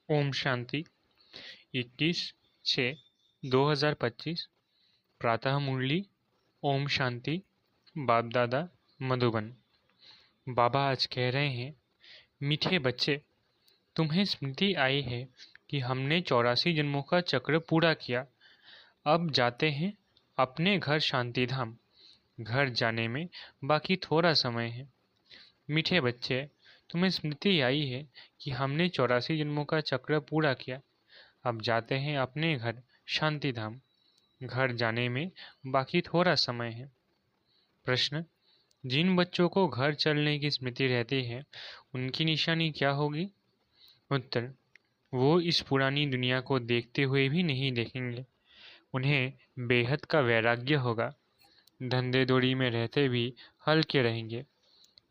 ओम शांति। 21/6/2025 प्रातः मुरली। ओम शांति। बाप दादा मधुबन। बाबा आज कह रहे हैं, मीठे बच्चे, तुम्हें स्मृति आई है कि हमने 84 जन्मों का चक्र पूरा किया। अब जाते हैं अपने घर शांति धाम। घर जाने में बाकी थोड़ा समय है। मीठे बच्चे, तुम्हें स्मृति आई है कि हमने 84 जन्मों का चक्र पूरा किया। अब जाते हैं अपने घर शांति धाम। घर जाने में बाकी थोड़ा समय है। प्रश्न: जिन बच्चों को घर चलने की स्मृति रहती है, उनकी निशानी क्या होगी? उत्तर: वो इस पुरानी दुनिया को देखते हुए भी नहीं देखेंगे। उन्हें बेहद का वैराग्य होगा। धंधे दौड़ी में रहते भी हल्के रहेंगे।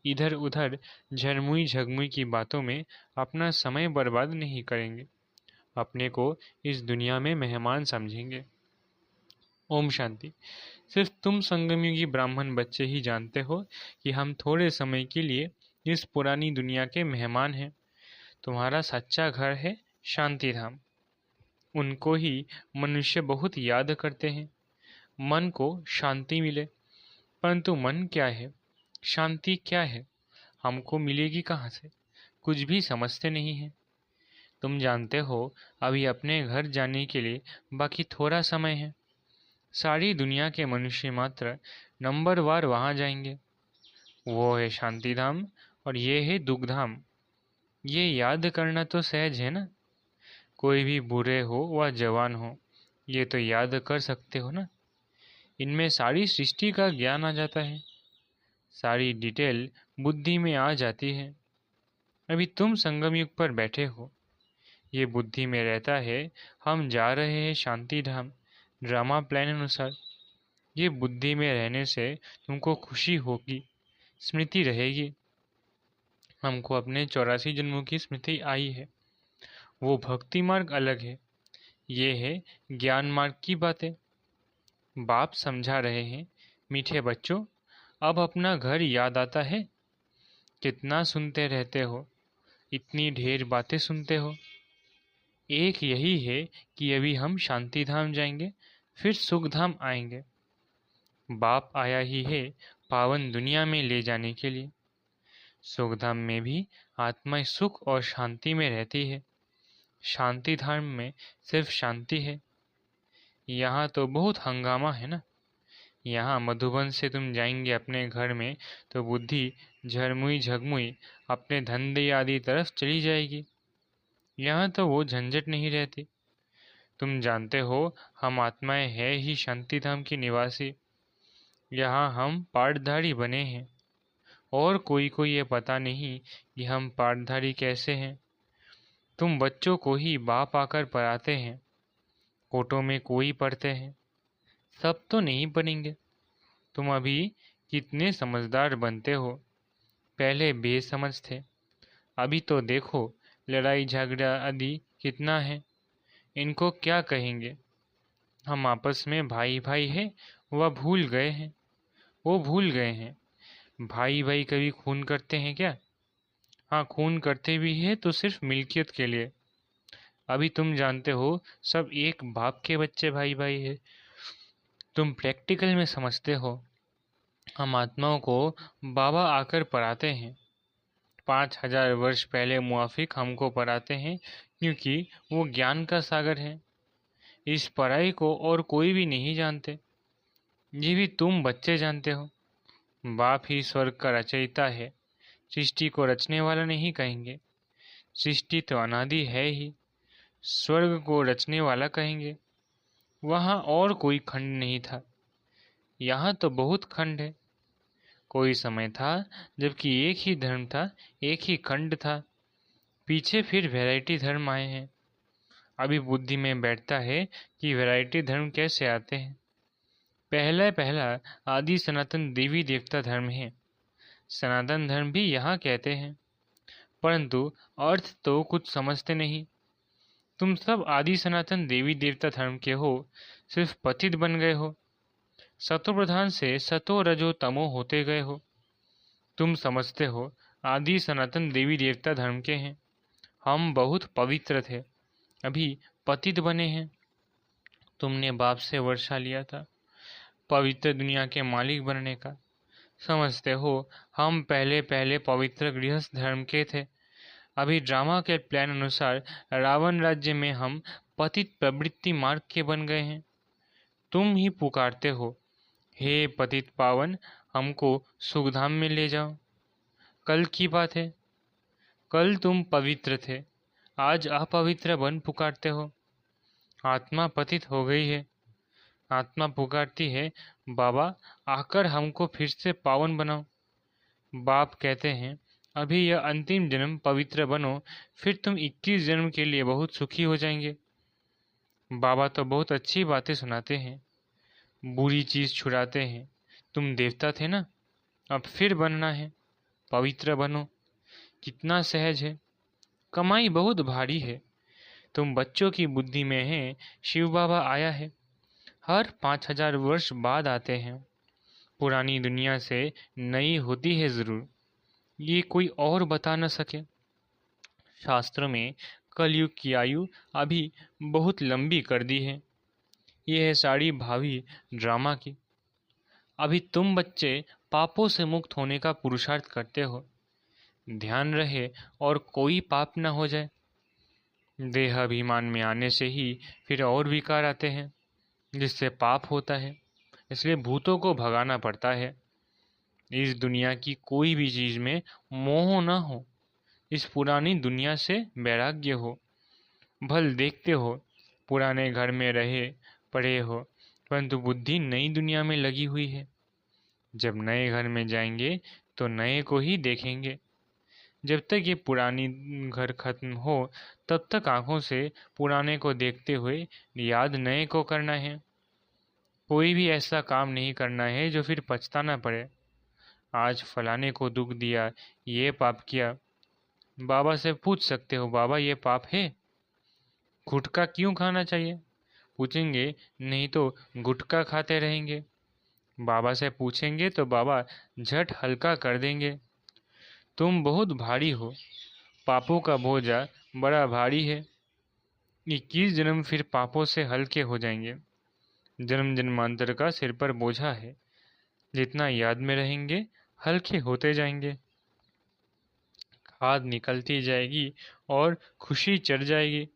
इधर उधर झरमुई झगमुई की बातों में अपना समय बर्बाद नहीं करेंगे। अपने को इस दुनिया में मेहमान समझेंगे। ओम शांति। सिर्फ तुम संगमयुगी ब्राह्मण बच्चे ही जानते हो कि हम थोड़े समय के लिए इस पुरानी दुनिया के मेहमान हैं। तुम्हारा सच्चा घर है शांति धाम। उनको ही मनुष्य बहुत याद करते हैं। मन को शांति मिले, परंतु मन क्या है, शांति क्या है, हमको मिलेगी कहाँ से? कुछ भी समझते नहीं है। तुम जानते हो, अभी अपने घर जाने के लिए बाकी थोड़ा समय है। सारी दुनिया के मनुष्य मात्र नंबरवार वहाँ जाएंगे। वो है शांति धाम और ये है दुख धाम। ये याद करना तो सहज है ना। कोई भी बूढ़े हो व जवान हो, ये तो याद कर सकते हो ना। इनमें सारी सृष्टि का ज्ञान आ जाता है। सारी डिटेल बुद्धि में आ जाती है। अभी तुम संगम युग पर बैठे हो, ये बुद्धि में रहता है। हम जा रहे हैं शांति धाम ड्रामा प्लान अनुसार। ये बुद्धि में रहने से तुमको खुशी होगी, स्मृति रहेगी। हमको अपने 84 जन्मों की स्मृति आई है। वो भक्ति मार्ग अलग है, ये है ज्ञान मार्ग की बातें। बाप समझा रहे हैं, मीठे बच्चों, अब अपना घर याद आता है। कितना सुनते रहते हो, इतनी ढेर बातें सुनते हो। एक यही है कि अभी हम शांति धाम जाएंगे, फिर सुख धाम आएंगे। बाप आया ही है पावन दुनिया में ले जाने के लिए। सुख धाम में भी आत्मा सुख और शांति में रहती है। शांति धाम में सिर्फ शांति है। यहाँ तो बहुत हंगामा है ना। यहाँ मधुबन से तुम जाएंगे अपने घर में तो बुद्धि झरमुई झगमुई अपने धंधे आदि तरफ चली जाएगी। यहाँ तो वो झंझट नहीं रहती। तुम जानते हो, हम आत्माएं हैं ही शांति धाम की निवासी। यहाँ हम पाठधारी बने हैं और कोई को ये पता नहीं कि हम पाठधारी कैसे हैं। तुम बच्चों को ही बाप आकर पढ़ाते हैं। कोटों में कोई पढ़ते हैं, सब तो नहीं पढ़ेंगे। तुम अभी कितने समझदार बनते हो। पहले बेसमझ थे, अभी तो देखो लड़ाई झगड़ा आदि कितना है। इनको क्या कहेंगे? हम आपस में भाई भाई है, वह भूल गए हैं। वो भूल गए हैं। भाई भाई कभी खून करते हैं क्या? हाँ, खून करते भी है तो सिर्फ मिल्कियत के लिए। अभी तुम जानते हो, सब एक बाप के बच्चे भाई भाई है। तुम प्रैक्टिकल में समझते हो। हम आत्माओं को बाबा आकर पढ़ाते हैं। 5000 वर्ष पहले मुआफिक हमको पढ़ाते हैं, क्योंकि वो ज्ञान का सागर है। इस पढ़ाई को और कोई भी नहीं जानते। ये भी तुम बच्चे जानते हो। बाप ही स्वर्ग का रचयिता है। सृष्टि को रचने वाला नहीं कहेंगे। सृष्टि तो अनादि है ही। स्वर्ग को रचने वाला कहेंगे। वहाँ और कोई खंड नहीं था, यहाँ तो बहुत खंड है। कोई समय था जबकि एक ही धर्म था, एक ही खंड था। पीछे फिर वैरायटी धर्म आए हैं। अभी बुद्धि में बैठता है कि वैरायटी धर्म कैसे आते हैं। पहला पहला आदि सनातन देवी देवता धर्म है। सनातन धर्म भी यहाँ कहते हैं, परंतु अर्थ तो कुछ समझते नहीं। तुम सब आदि सनातन देवी देवता धर्म के हो, सिर्फ पतित बन गए हो। सतो प्रधान से सतो रजो तमो होते गए हो। तुम समझते हो आदि सनातन देवी देवता धर्म के हैं, हम बहुत पवित्र थे, अभी पतित बने हैं। तुमने बाप से वर्षा लिया था पवित्र दुनिया के मालिक बनने का। समझते हो, हम पहले पहले पवित्र गृहस्थ धर्म के थे। अभी ड्रामा के प्लान अनुसार रावण राज्य में हम पतित प्रवृत्ति मार्ग के बन गए हैं। तुम ही पुकारते हो, हे पतित पावन, हमको सुखधाम में ले जाओ। कल की बात है, कल तुम पवित्र थे, आज अपवित्र बन पुकारते हो। आत्मा पतित हो गई है, आत्मा पुकारती है, बाबा आकर हमको फिर से पावन बनाओ। बाप कहते हैं, अभी यह अंतिम जन्म पवित्र बनो, फिर तुम 21 जन्म के लिए बहुत सुखी हो जाएंगे। बाबा तो बहुत अच्छी बातें सुनाते हैं, बुरी चीज छुड़ाते हैं। तुम देवता थे ना, अब फिर बनना है, पवित्र बनो। कितना सहज है, कमाई बहुत भारी है। तुम बच्चों की बुद्धि में है, शिव बाबा आया है, हर 5000 वर्ष बाद आते हैं। पुरानी दुनिया से नई होती है जरूर, ये कोई और बता न सके। शास्त्र में कलयुग की आयु अभी बहुत लंबी कर दी है। ये है साड़ी भावी ड्रामा की। अभी तुम बच्चे पापों से मुक्त होने का पुरुषार्थ करते हो। ध्यान रहे और कोई पाप न हो जाए। देह अभिमान में आने से ही फिर और विकार आते हैं, जिससे पाप होता है। इसलिए भूतों को भगाना पड़ता है। इस दुनिया की कोई भी चीज में मोह न हो, इस पुरानी दुनिया से वैराग्य हो। भल देखते हो, पुराने घर में रहे पड़े हो, परंतु बुद्धि नई दुनिया में लगी हुई है। जब नए घर में जाएंगे तो नए को ही देखेंगे। जब तक ये पुरानी घर खत्म हो, तब तक आंखों से पुराने को देखते हुए याद नए को करना है। कोई भी ऐसा काम नहीं करना है जो फिर पछताना पड़े। आज फलाने को दुख दिया, ये पाप किया। बाबा से पूछ सकते हो, बाबा ये पाप है? गुटखा क्यों खाना चाहिए? पूछेंगे, नहीं तो गुटखा खाते रहेंगे। बाबा से पूछेंगे तो बाबा झट हल्का कर देंगे। तुम बहुत भारी हो, पापों का बोझा बड़ा भारी है। 21 जन्म फिर पापों से हल्के हो जाएंगे। जन्म जन्मांतर का सिर पर बोझा है, जितना याद में रहेंगे हल्के होते जाएंगे। खाद निकलती जाएगी और खुशी चढ़ जाएगी।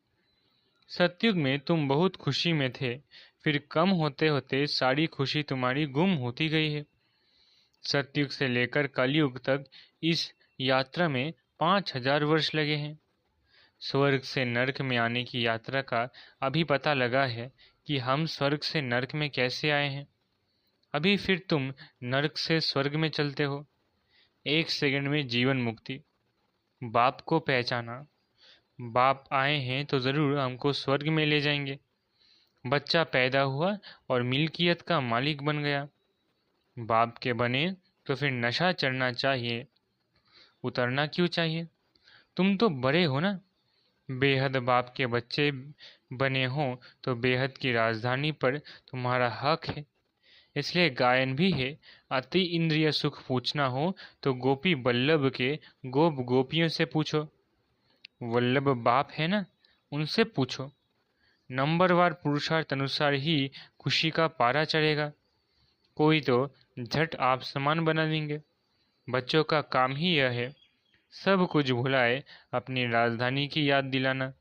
सतयुग में तुम बहुत खुशी में थे, फिर कम होते होते सारी खुशी तुम्हारी गुम होती गई है। सतयुग से लेकर कलयुग तक इस यात्रा में 5000 वर्ष लगे हैं। स्वर्ग से नरक में आने की यात्रा का अभी पता लगा है कि हम स्वर्ग से नरक में कैसे आए हैं। अभी फिर तुम नरक से स्वर्ग में चलते हो। 1 सेकंड में जीवन मुक्ति। बाप को पहचाना, बाप आए हैं तो जरूर हमको स्वर्ग में ले जाएंगे। बच्चा पैदा हुआ और मिल्कियत का मालिक बन गया। बाप के बने तो फिर नशा चढ़ना चाहिए, उतरना क्यों चाहिए? तुम तो बड़े हो ना। बेहद बाप के बच्चे बने हो तो बेहद की राजधानी पर तुम्हारा हक है। इसलिए गायन भी है, अति इंद्रिय सुख पूछना हो तो गोपी बल्लभ के गोप गोपियों से पूछो। वल्लभ बाप है ना, उनसे पूछो। नंबरवार पुरुषार्थ अनुसार ही खुशी का पारा चढ़ेगा। कोई तो झट आप समान बना देंगे। बच्चों का काम ही यह है, सब कुछ भुलाए अपनी राजधानी की याद दिलाना।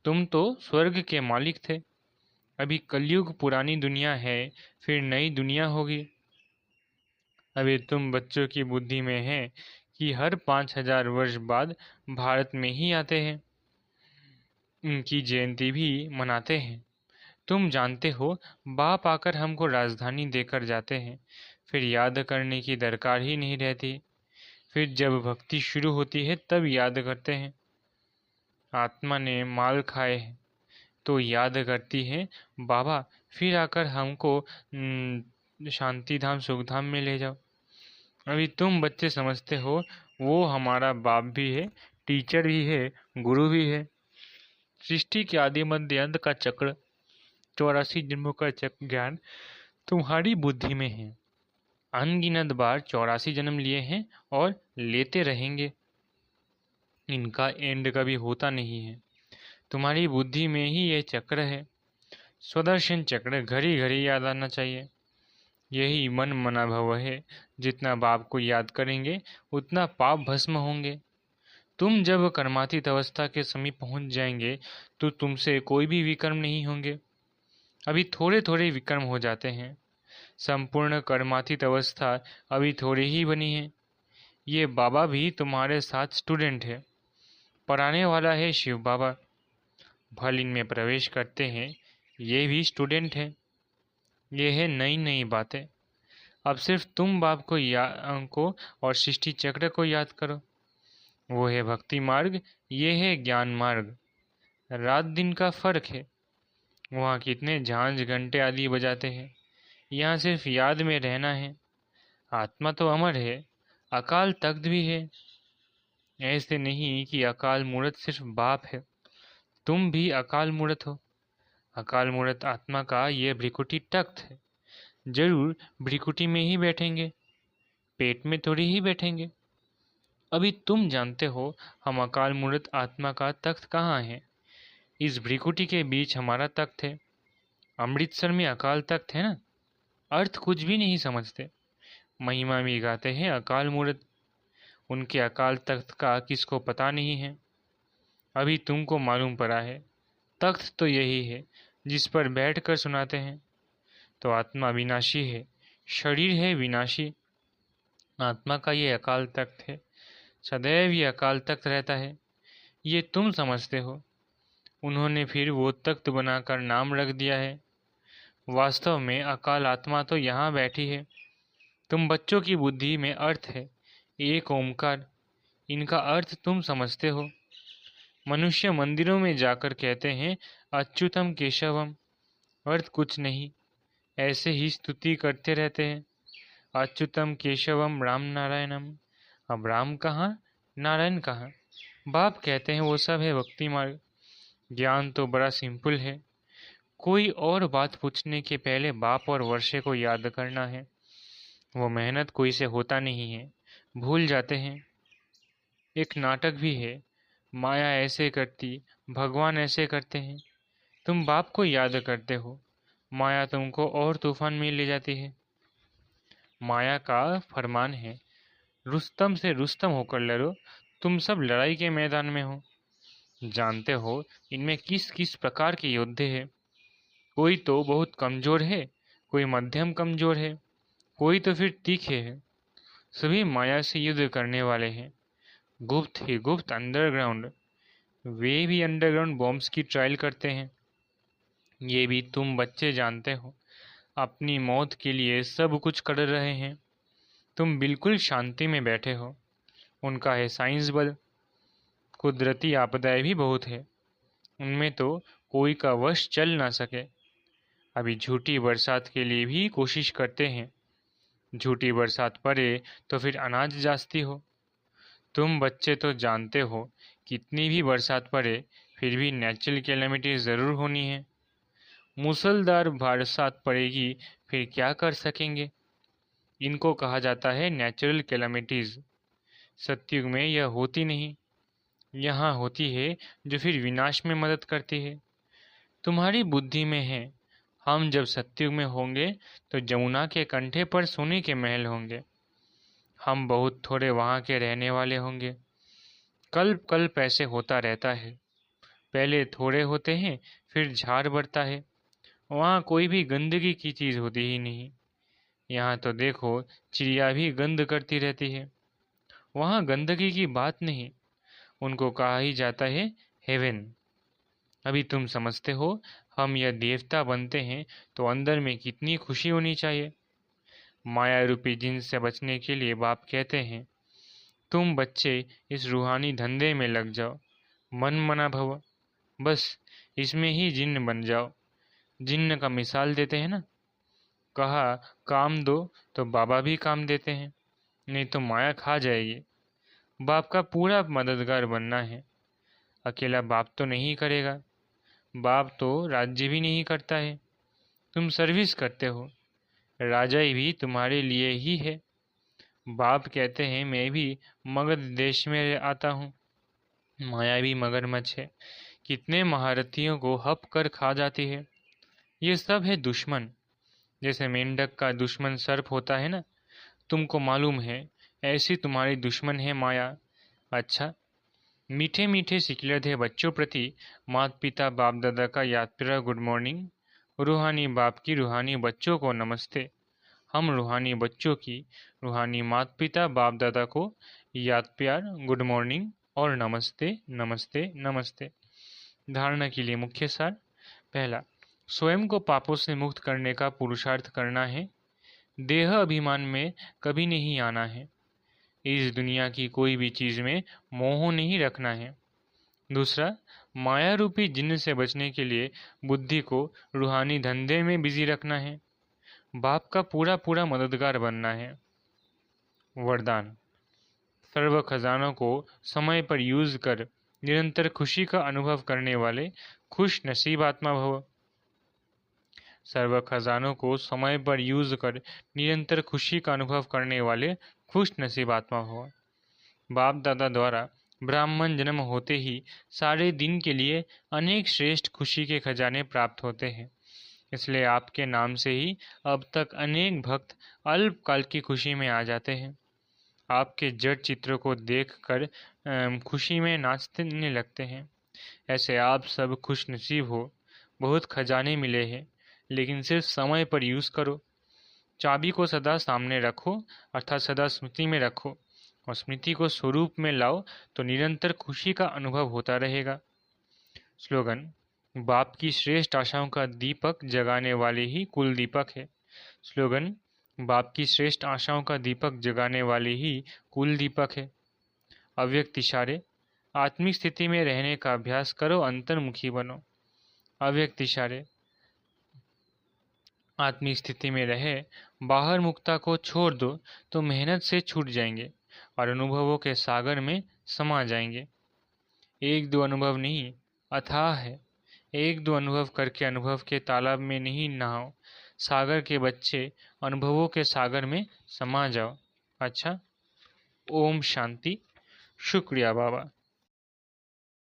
तुम तो स्वर्ग के मालिक थे। अभी कलयुग पुरानी दुनिया है, फिर नई दुनिया होगी। अभी तुम बच्चों की बुद्धि में है कि हर 5000 वर्ष बाद भारत में ही आते हैं, उनकी जयंती भी मनाते हैं। तुम जानते हो, बाप आकर हमको राजधानी देकर जाते हैं, फिर याद करने की दरकार ही नहीं रहती। फिर जब भक्ति शुरू होती है तब याद करते हैं। आत्मा ने माल खाए हैं तो याद करती है, बाबा फिर आकर हमको शांति धाम सुख धाम में ले जाओ। अभी तुम बच्चे समझते हो वो हमारा बाप भी है, टीचर भी है, गुरु भी है। सृष्टि के आदि मध्य अंत का चक्र, 84 जन्मों का चक्र ज्ञान तुम्हारी बुद्धि में है। अनगिनत बार 84 जन्म लिए हैं और लेते रहेंगे। इनका एंड कभी होता नहीं है। तुम्हारी बुद्धि में ही ये चक्र है। स्वदर्शन चक्र घड़ी घड़ी याद आना चाहिए। यही मन मना भव है। जितना बाप को याद करेंगे उतना पाप भस्म होंगे। तुम जब कर्मातीत अवस्था के समीप पहुंच जाएंगे तो तुमसे कोई भी विकर्म नहीं होंगे। अभी थोड़े थोड़े विकर्म हो जाते हैं। संपूर्ण कर्मातीत अवस्था अभी थोड़ी ही बनी है। ये बाबा भी तुम्हारे साथ स्टूडेंट है। पढ़ाने वाला है शिव बाबा। भल इनमें प्रवेश करते हैं। ये भी स्टूडेंट है। ये है नई नई बातें। अब सिर्फ तुम बाप को और सृष्टि चक्र को याद करो। वो है भक्ति मार्ग, ये है ज्ञान मार्ग। रात दिन का फर्क है। वहाँ कितने झांझ घंटे आदि बजाते हैं। यहाँ सिर्फ याद में रहना है। आत्मा तो अमर है। अकाल तख्त भी है। ऐसे नहीं कि अकाल मूर्त सिर्फ बाप है। तुम भी अकाल मूर्त हो। अकाल मूर्त आत्मा का ये भ्रिकुटी तख्त है। जरूर भ्रिकुटी में ही बैठेंगे, पेट में थोड़ी ही बैठेंगे। अभी तुम जानते हो हम अकाल मूर्त आत्मा का तख्त कहाँ है। इस भ्रिकुटी के बीच हमारा तख्त है। अमृतसर में अकाल तख्त है ना। अर्थ कुछ भी नहीं समझते। महिमा भी गाते हैं अकाल मूर्त। उनके अकाल तख्त का किसको पता नहीं है। अभी तुमको मालूम पड़ा है। तख्त तो यही है जिस पर बैठकर सुनाते हैं। तो आत्मा विनाशी है, शरीर है विनाशी। आत्मा का ये अकाल तख्त है। सदैव ये अकाल तख्त रहता है। ये तुम समझते हो। उन्होंने फिर वो तख्त बनाकर नाम रख दिया है। वास्तव में अकाल आत्मा तो यहाँ बैठी है। तुम बच्चों की बुद्धि में अर्थ है, एक ओमकार। इनका अर्थ तुम समझते हो। मनुष्य मंदिरों में जाकर कहते हैं अच्युतम केशवम। अर्थ कुछ नहीं, ऐसे ही स्तुति करते रहते हैं। अच्युतम केशवम राम नारायणम। अब राम कहाँ, नारायण कहाँ। बाप कहते हैं वो सब है भक्ति मार्ग। ज्ञान तो बड़ा सिंपल है। कोई और बात पूछने के पहले बाप और वर्षे को याद करना है। वो मेहनत कोई से होता नहीं है, भूल जाते हैं। एक नाटक भी है, माया ऐसे करती, भगवान ऐसे करते हैं। तुम बाप को याद करते हो, माया तुमको और तूफान में ले जाती है। माया का फरमान है, रुस्तम से रुस्तम होकर लड़ो। तुम सब लड़ाई के मैदान में हो। जानते हो इनमें किस किस प्रकार के योद्धे हैं। कोई तो बहुत कमजोर है, कोई मध्यम कमजोर है, कोई तो फिर तीखे है। सभी माया से युद्ध करने वाले हैं। गुप्त ही गुप्त अंडरग्राउंड। वे भी अंडरग्राउंड बॉम्ब्स की ट्रायल करते हैं। ये भी तुम बच्चे जानते हो। अपनी मौत के लिए सब कुछ कर रहे हैं। तुम बिल्कुल शांति में बैठे हो। उनका है साइंस बल। कुदरती आपदाएं भी बहुत है, उनमें तो कोई का वश चल ना सके। अभी झूठी बरसात के लिए भी कोशिश करते हैं। झूठी बरसात पड़े तो फिर अनाज जास्ती हो। तुम बच्चे तो जानते हो कितनी भी बरसात पड़े फिर भी नेचुरल कैलेमिटी ज़रूर होनी है। मूसलधार बरसात पड़ेगी फिर क्या कर सकेंगे। इनको कहा जाता है नेचुरल कैलेमिटीज़। सतयुग में यह होती नहीं, यहाँ होती है जो फिर विनाश में मदद करती है। तुम्हारी बुद्धि में है, हम जब सतयुग में होंगे तो जमुना के कंठे पर सोने के महल होंगे। हम बहुत थोड़े वहाँ के रहने वाले होंगे। कल्प कल्प ऐसे होता रहता है। पहले थोड़े होते हैं, फिर झाड़ बढ़ता है। वहाँ कोई भी गंदगी की चीज़ होती ही नहीं। यहाँ तो देखो चिड़िया भी गंद करती रहती है। वहाँ गंदगी की बात नहीं, उनको कहा ही जाता है हेवन। अभी तुम समझते हो हम यह देवता बनते हैं तो अंदर में कितनी खुशी होनी चाहिए। माया रूपी जिन से बचने के लिए बाप कहते हैं तुम बच्चे इस रूहानी धंधे में लग जाओ। मन मना भव, बस इसमें ही जिन्न बन जाओ। जिन्न का मिसाल देते हैं ना, कहा काम दो तो बाबा भी काम देते हैं, नहीं तो माया खा जाएगी। बाप का पूरा मददगार बनना है। अकेला बाप तो नहीं करेगा। बाप तो राज्य भी नहीं करता है, तुम सर्विस करते हो। राजाई भी तुम्हारे लिए ही है। बाप कहते हैं मैं भी मगध देश में आता हूँ। मायावी मगरमच्छ है, कितने महारथियों को हप कर खा जाती है। ये सब है दुश्मन। जैसे मेंढक का दुश्मन सर्प होता है ना, तुमको मालूम है, ऐसी तुम्हारी दुश्मन है माया। अच्छा, मीठे मीठे सिकलधे बच्चों प्रति माता पिता बाप दादा का याद प्यारा गुड मॉर्निंग। रूहानी बाप की रूहानी बच्चों को नमस्ते। हम रूहानी बच्चों की रूहानी माता पिता बाप दादा को याद प्यार गुड मॉर्निंग और नमस्ते नमस्ते नमस्ते। धारणा के लिए मुख्य सार। पहला, स्वयं को पापों से मुक्त करने का पुरुषार्थ करना है। देह अभिमान में कभी नहीं आना है। इस दुनिया की कोई भी चीज में मोह नहीं रखना है। दूसरा, माया रूपी जिन्न से बचने के लिए बुद्धि को रूहानी धंधे में बिजी रखना है। बाप का पूरा पूरा मददगार बनना है। वरदान, सर्व खजानों को समय पर यूज कर निरंतर खुशी का अनुभव करने वाले खुश नसीब आत्मा भव। सर्व खजानों को समय पर यूज कर निरंतर खुशी का अनुभव करने वाले खुश नसीब आत्मा भव। बाप दादा द्वारा ब्राह्मण जन्म होते ही सारे दिन के लिए अनेक श्रेष्ठ खुशी के खजाने प्राप्त होते हैं। इसलिए आपके नाम से ही अब तक अनेक भक्त अल्पकाल की खुशी में आ जाते हैं। आपके जड़ चित्र को देखकर खुशी में नाचने लगते हैं। ऐसे आप सब खुश नसीब हो। बहुत खजाने मिले हैं, लेकिन सिर्फ समय पर यूज़ करो। चाबी को सदा सामने रखो, अर्थात सदा स्मृति में रखो, और स्मृति को स्वरूप में लाओ तो निरंतर खुशी का अनुभव होता रहेगा। स्लोगन, बाप की श्रेष्ठ आशाओं का दीपक जगाने वाले ही कुल दीपक है। स्लोगन, बाप की श्रेष्ठ आशाओं का दीपक जगाने वाले ही कुल दीपक है। अव्यक्त इशारे, आत्मिक स्थिति में रहने का अभ्यास करो, अंतर्मुखी बनो। अव्यक्त इशारे, आत्मिक स्थिति में रहे, बाहर मुक्ता को छोड़ दो तो मेहनत से छूट जाएंगे और अनुभवों के सागर में समा जाएंगे। एक दो अनुभव नहीं, अथाह है। एक दो अनुभव करके अनुभव के तालाब में नहीं नहाओ। सागर के बच्चे अनुभवों के सागर में समा जाओ। अच्छा, ओम शांति। शुक्रिया बाबा।